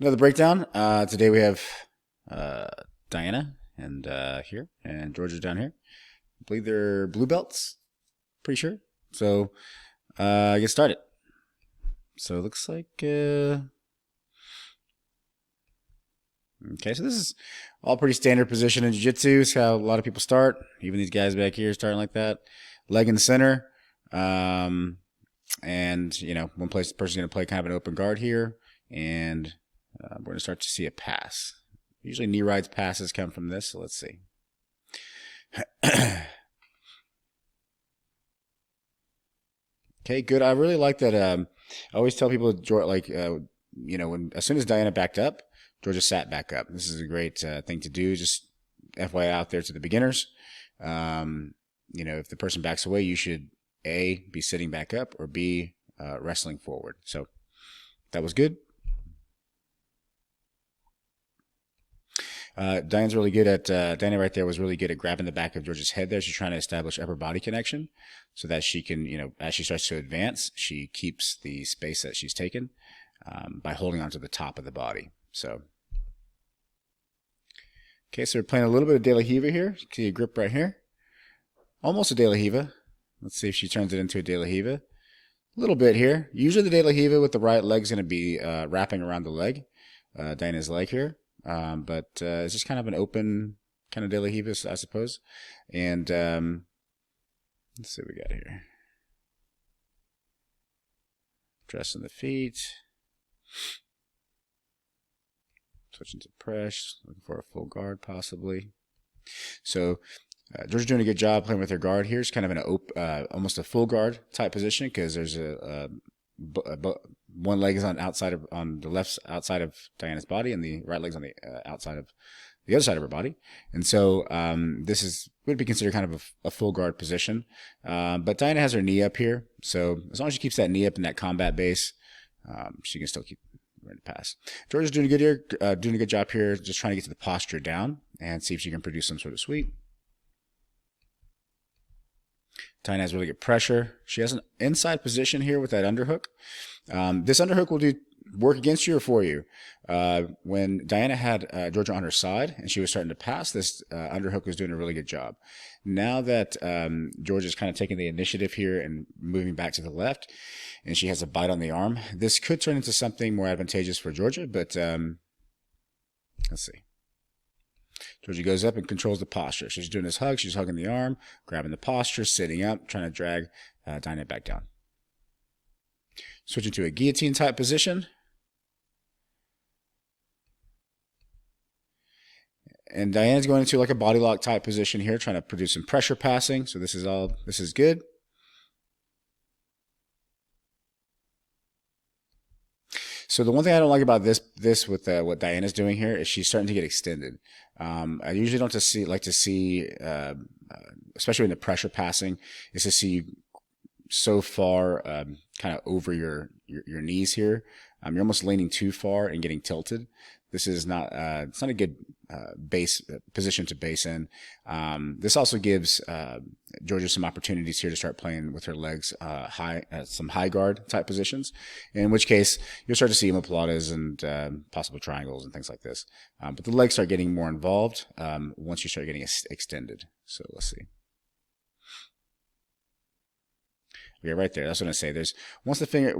Another breakdown. Today we have uh, Diana and here, and Georgia down here. I believe they're blue belts. Pretty sure. So get started. So it looks like okay. So this is all pretty standard position in jiu-jitsu. It's how a lot of people start. Even these guys back here starting like that. Leg in the center. And one place the person's going to play kind of an open guard here, and we're going to start to see a pass. Usually knee rides passes come from this, so let's see. Okay, good. I really like that. I always tell people, when as soon as Diana backed up, Georgia sat back up. This is a great thing to do. Just FYI out there to the beginners. If the person backs away, you should A, be sitting back up, or B, wrestling forward. So that was good. Diana's really good at, Diana right there was really good at grabbing the back of Georgia's head there. She's trying to establish upper body connection so that she can, as she starts to advance, she keeps the space that she's taken by holding onto the top of the body. So, okay, so we're playing a little bit of De La Hiva here. See a grip right here. Almost a De La Hiva. Let's see if she turns it into a De La Hiva. A little bit here. Usually the De La Hiva with the right leg is going to be wrapping around the leg, Diana's leg here. But it's just kind of an open kind of De La Hiva, I suppose. And let's see what we got here. Dressing the feet. Switching to press. Looking for a full guard, possibly. So Georgia's doing a good job playing with her guard here. It's kind of an almost a full guard type position because there's one leg is on the left outside of Diana's body, and the right leg's on the outside of the other side of her body. And so this would be considered kind of a full guard position. But Diana has her knee up here, so as long as she keeps that knee up in that combat base, she can still keep ready to pass. Georgia's doing a good job here, just trying to get to the posture down and see if she can produce some sort of sweep. Diana has really good pressure. She has an inside position here with that underhook. This underhook will work against you or for you. When Diana had Georgia on her side and she was starting to pass, this underhook was doing a really good job. Now that Georgia's kind of taking the initiative here and moving back to the left, and she has a bite on the arm, this could turn into something more advantageous for Georgia, but let's see. Georgia goes up and controls the posture. She's doing this hug. She's hugging the arm, grabbing the posture, sitting up, trying to drag Diana back down. Switching to a guillotine type position. And Diana's going into like a body lock type position here, trying to produce some pressure passing. So this is good. So the one thing I don't like about this with what Diana's doing here is she's starting to get extended. I usually don't like to see, especially in the pressure passing, is to see you so far kind of over your knees here. You're almost leaning too far and getting tilted. This is not it's not a good base position to base in. This also gives Georgia some opportunities here to start playing with her legs some high guard type positions, in which case you'll start to see omoplatas and possible triangles and things like this. But the legs start getting more involved once you start getting extended. So let's see. Yeah, right there. That's what I say. Once the finger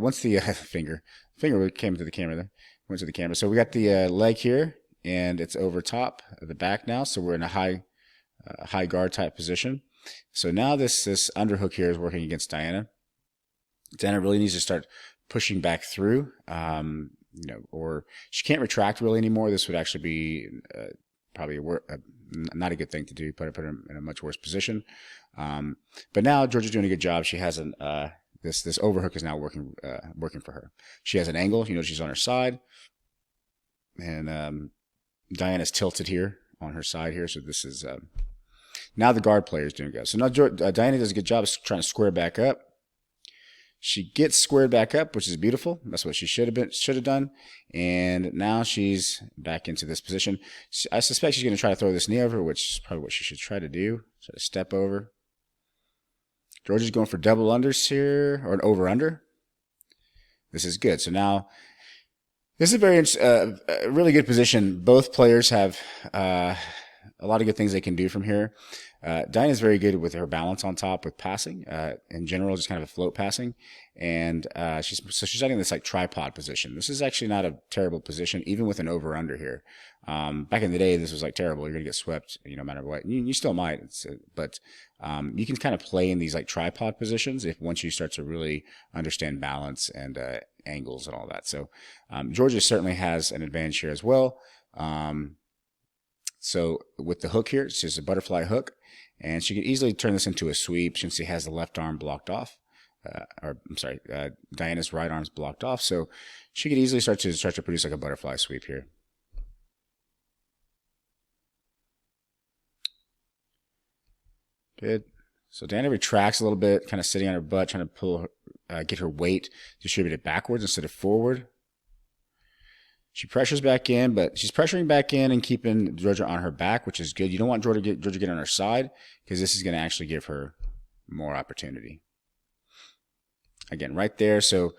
came to the camera there, went to the camera. So we got the leg here, and it's over top of the back now. So we're in a high guard type position. So now this underhook here is working against Diana. Diana really needs to start pushing back through, or she can't retract really anymore. This would actually be probably not a good thing to do. Put her in a much worse position. But now Georgia's doing a good job. She has this overhook is now working for her. She has an angle. She's on her side, and Diana's tilted here on her side here. So this is now the guard player is doing good. So now Diana does a good job of trying to square back up. She gets squared back up, which is beautiful. That's what she should have done. And now she's back into this position. I suspect she's going to try to throw this knee over, which is probably what she should try to do. Try to step over. Georgia's going for double unders here, or an over-under. This is good. So now This is a a really good position. Both players have a lot of good things they can do from here. Diana's very good with her balance on top with passing. In general, just kind of a float passing, and she's setting this like tripod position. This is actually not a terrible position, even with an over under here. Back in the day, this was like terrible. You're gonna get swept, no matter what. You still might, but you can kind of play in these like tripod positions if once you start to really understand balance and angles and all that. So Georgia certainly has an advantage here as well. So with the hook here, it's just a butterfly hook, and she could easily turn this into a sweep since she has the left arm blocked off. Diana's right arm's blocked off, so she could easily start to produce like a butterfly sweep here. Good. So Diana retracts a little bit, kind of sitting on her butt, trying to get her weight distributed backwards instead of forward. She pressures back in, but she's pressuring back in and keeping Georgia on her back, which is good. You don't want Georgia to get on her side because this is going to actually give her more opportunity. Again, right there. So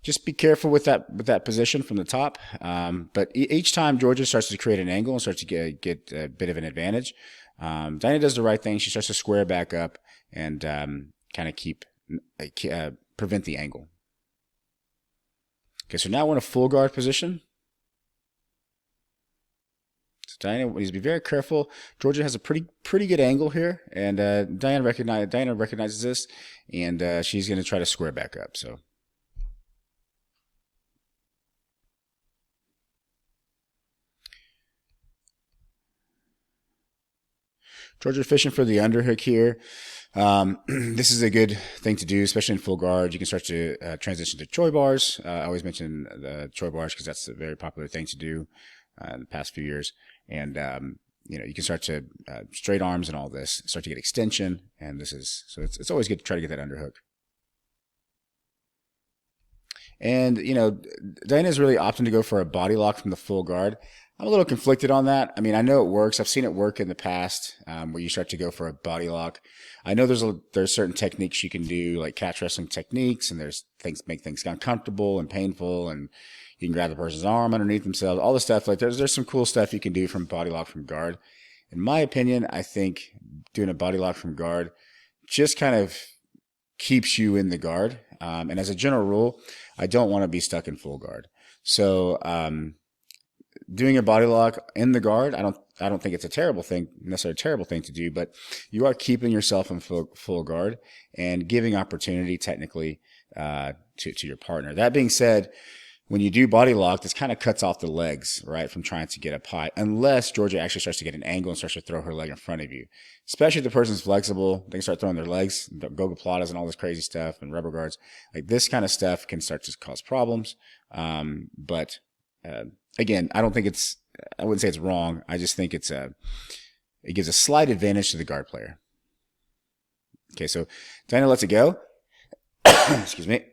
just be careful with that position from the top. But each time Georgia starts to create an angle and starts to get a bit of an advantage, Diana does the right thing. She starts to square back up and kind of prevent the angle. Okay, so now we're in a full guard position. So Diana needs to be very careful. Georgia has a pretty good angle here, and Diana recognizes this, and she's going to try to square back up. So Georgia fishing for the underhook here. This is a good thing to do, especially in full guard. You can start to transition to choi bars. I always mention the choi bars because that's a very popular thing to do in the past few years. And you can start to straight arms and all this, start to get extension, and it's always good to try to get that underhook. And Diana's really opting to go for a body lock from the full guard. I'm a little conflicted on that. I mean, I know it works. I've seen it work in the past, where you start to go for a body lock. I know there's certain techniques you can do, like catch wrestling techniques, and there's things make things uncomfortable and painful, and you can grab the person's arm underneath themselves, all the stuff. Like there's some cool stuff you can do from body lock from guard. In my opinion, I think doing a body lock from guard just kind of keeps you in the guard. And as a general rule, I don't want to be stuck in full guard. So doing a body lock in the guard, I don't think it's necessarily a terrible thing to do, but you are keeping yourself in full guard and giving opportunity technically to your partner. That being said, when you do body lock, this kind of cuts off the legs, right, from trying to get up high, unless Georgia actually starts to get an angle and starts to throw her leg in front of you. Especially if the person's flexible, they can start throwing their legs, gogoplatas and all this crazy stuff, and rubber guards. Like this kind of stuff can start to cause problems. But again, I wouldn't say it's wrong. I just think it gives a slight advantage to the guard player. Okay, so Diana lets it go. Excuse me.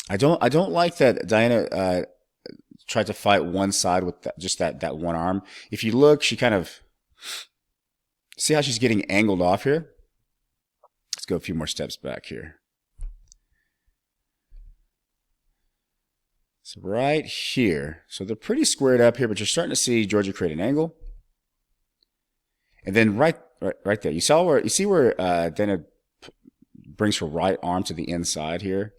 I don't like that Diana tried to fight one side with that one arm. If you look, she kind of see how she's getting angled off here. Let's go a few more steps back here. So right here, so they're pretty squared up here, but you're starting to see Georgia create an angle. And then right there, you see where Diana brings her right arm to the inside here,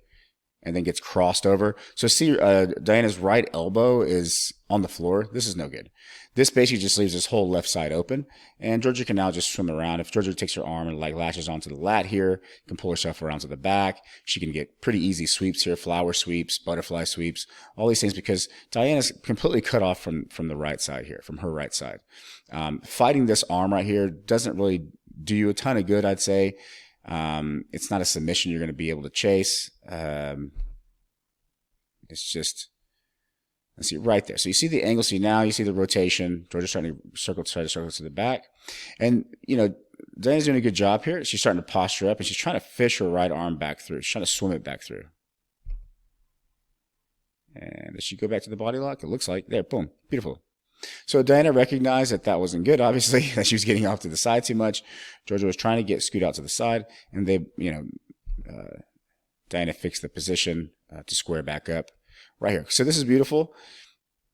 and then gets crossed over. So see, Diana's right elbow is on the floor. This is no good. This basically just leaves this whole left side open, and Georgia can now just swim around. If Georgia takes her arm and latches onto the lat here, can pull herself around to the back. She can get pretty easy sweeps here, flower sweeps, butterfly sweeps, all these things because Diana's completely cut off from the right side here, from her right side. Fighting this arm right here doesn't really do you a ton of good, I'd say. It's not a submission you're going to be able to chase. It's just, let's see right there. So you see the angle. See now you see the rotation. Georgia's trying to try to circle to the back. And, Diana's doing a good job here. She's starting to posture up and she's trying to fish her right arm back through. She's trying to swim it back through. And does she go back to the body lock? It looks like. There, boom. Beautiful. So Diana recognized that wasn't good, obviously, that she was getting off to the side too much. Georgia was trying to scoot out to the side, and Diana fixed the position to square back up. right here. So this is beautiful.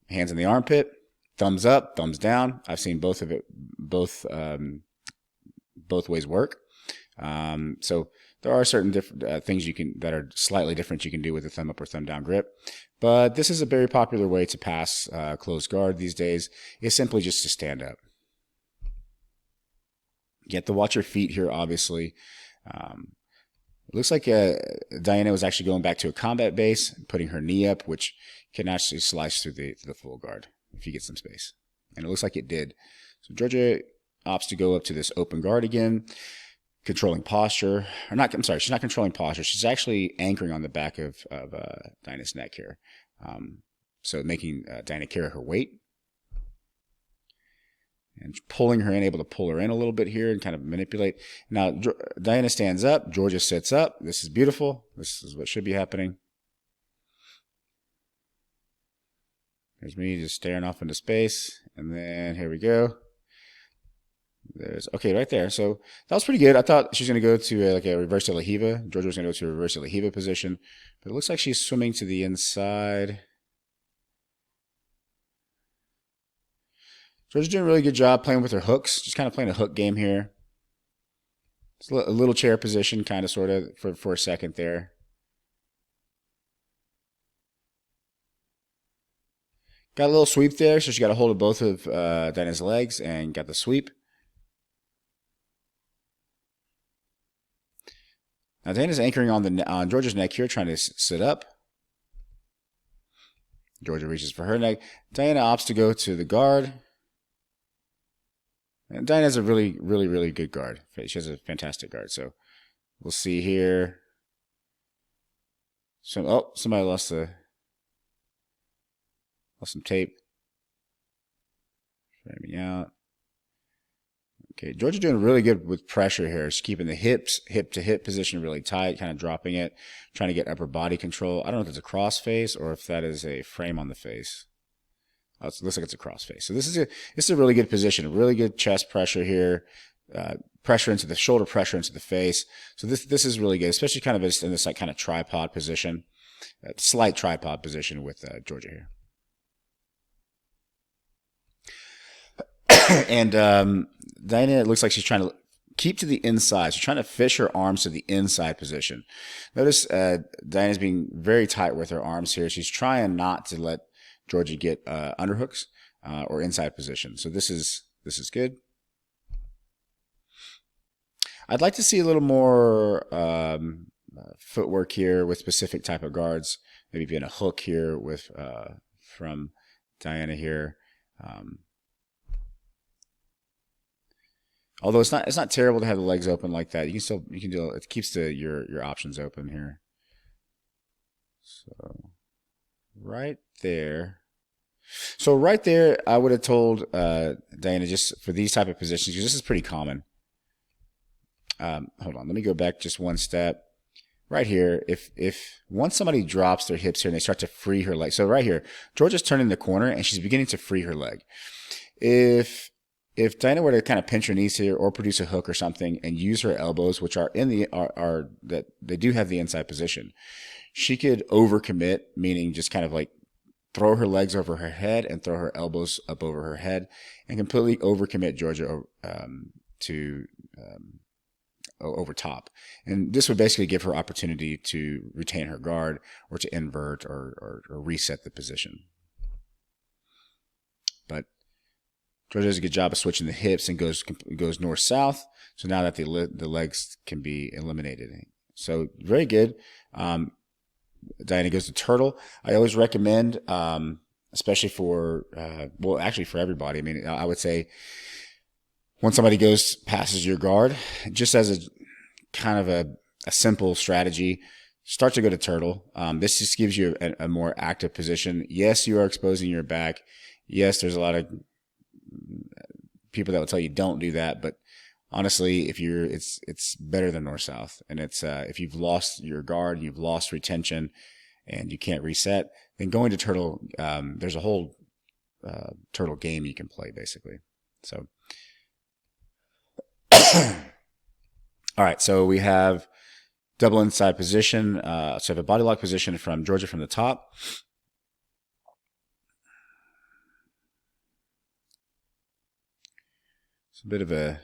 Hands in the armpit, thumbs up, thumbs down. I've seen both of it, both ways work. So there are certain different things that are slightly different you can do with a thumb up or thumb down grip. But this is a very popular way to pass closed guard these days. It's simply just to stand up. You have to watch your feet here, obviously. It looks like Diana was actually going back to a combat base, putting her knee up, which can actually slice through the full guard if you get some space. And it looks like it did. So Georgia opts to go up to this open guard again, controlling posture. Or not, I'm sorry, she's not controlling posture. She's actually anchoring on the back of Diana's neck here. So making Diana carry her weight. And pulling her in, able to pull her in a little bit here and kind of manipulate. Now, Diana stands up. Georgia sits up. This is beautiful. This is what should be happening. There's me just staring off into space. And then here we go. There's, okay, right there. So that was pretty good. I thought she was going to go to like a reverse de la Hiva. Georgia was going to go to a reverse de la Hiva position. But it looks like she's swimming to the inside. Georgia's doing a really good job playing with her hooks. Just kind of playing a hook game here. It's a little chair position, kind of, sort of, for a second there. Got a little sweep there, so she got a hold of both of Diana's legs and got the sweep. Now Diana's anchoring on Georgia's neck here, trying to sit up. Georgia reaches for her neck. Diana opts to go to the guard. And Diana has a really, really, really good guard. She has a fantastic guard. So we'll see here. So, somebody lost some tape. Framing out. Okay, Georgia doing really good with pressure here. She's keeping the hip to hip position really tight, kind of dropping it, trying to get upper body control. I don't know if it's a cross face or if that is a frame on the face. Oh, it looks like it's a cross face. So this is a really good position, really good chest pressure here, pressure into the shoulder, pressure into the face. So this is really good, especially kind of in this like kind of tripod position, slight tripod position with Georgia here. And Diana, it looks like she's trying to keep to the inside. She's trying to fish her arms to the inside position. Notice Diana's being very tight with her arms here. She's trying not to let Georgia get underhooks or inside position. So this is good. I'd like to see a little more footwork here with specific type of guards. Maybe being a hook here with from Diana here. Although it's not terrible to have the legs open like that. You can do it. Keeps your options open here. So right there. So right there, I would have told Diana just for these type of positions, because this is pretty common. Hold on, let me go back just one step. Right here, if once somebody drops their hips here and they start to free her leg. So right here, Georgia's turning the corner and she's beginning to free her leg. If Diana were to kind of pinch her knees here or produce a hook or something and use her elbows, which are that they do have the inside position, she could overcommit, meaning just kind of like throw her legs over her head and throw her elbows up over her head and completely overcommit Georgia to over top. And this would basically give her opportunity to retain her guard or to invert or reset the position. But Georgia does a good job of switching the hips and goes north-south. So now that the legs can be eliminated. So very good. Diana goes to turtle. I always recommend, especially for, actually for everybody. I mean, I would say when somebody passes your guard, just as a kind of a simple strategy, start to go to turtle. This just gives you a more active position. Yes, you are exposing your back. Yes, there's a lot of people that will tell you don't do that, but honestly, it's better than north-south. And it's if you've lost your guard, you've lost retention, and you can't reset, then going to turtle, there's a whole turtle game you can play basically. So, all right. So we have double inside position. So I have a body lock position from Georgia from the top. a bit of a,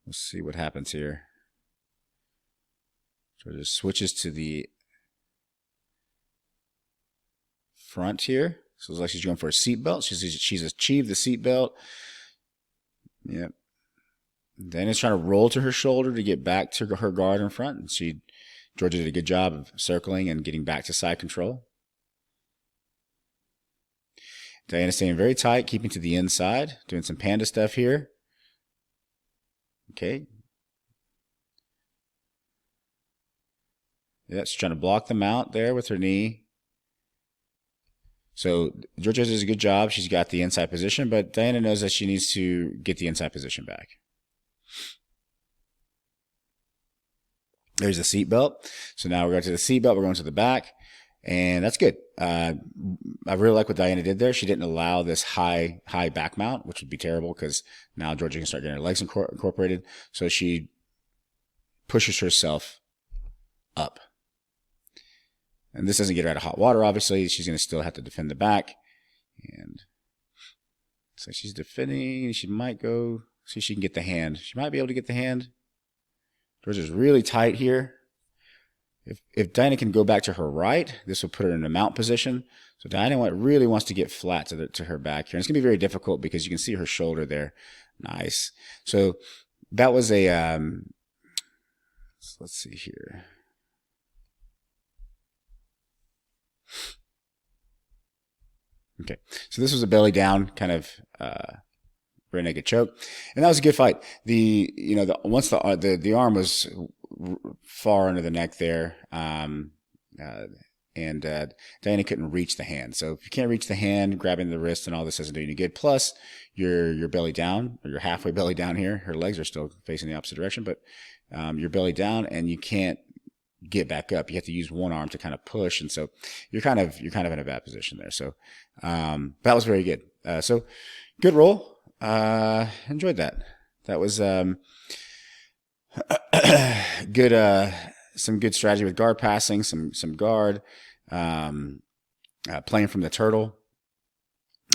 let's see what happens here. So it just switches to the front here. So it's like she's going for a seatbelt. She's achieved the seatbelt. Yep. Then it's trying to roll to her shoulder to get back to her guard in front. And Georgia did a good job of circling and getting back to side control. Diana staying very tight, keeping to the inside, doing some panda stuff here. Okay. Yeah, she's trying to block them out there with her knee. So Georgia does a good job. She's got the inside position, but Diana knows that she needs to get the inside position back. There's the seatbelt. So now we're going to the seatbelt. We're going to the back, and that's good. I really like what Diana did there. She didn't allow this high back mount, which would be terrible because now Georgia can start getting her legs incorporated. So she pushes herself up. And this doesn't get her out of hot water, obviously. She's going to still have to defend the back. And so she's defending. She might go see if she can get the hand. She might be able to get the hand. Georgia's really tight here. If Diana can go back to her right, this will put her in a mount position. So Diana really wants to get flat to her back here. And it's going to be very difficult because you can see her shoulder there. Nice. So that was a, let's see here. Okay, so this was a belly down kind of rear naked choke, and that was a good fight. Once the arm was far under the neck there, and Diana couldn't reach the hand. So if you can't reach the hand, grabbing the wrist and all this doesn't do any good. Plus, you're belly down, or you're halfway belly down here. Her legs are still facing the opposite direction, but you're belly down, and you can't get back up. You have to use one arm to kind of push, and so you're kind of in a bad position there. So that was very good. So good roll. Enjoyed that. That was good. Some good strategy with guard passing. Some guard playing from the turtle.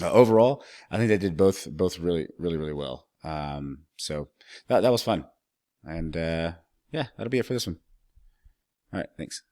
Overall, I think they did both really well. So that was fun, and yeah, that'll be it for this one. All right, thanks.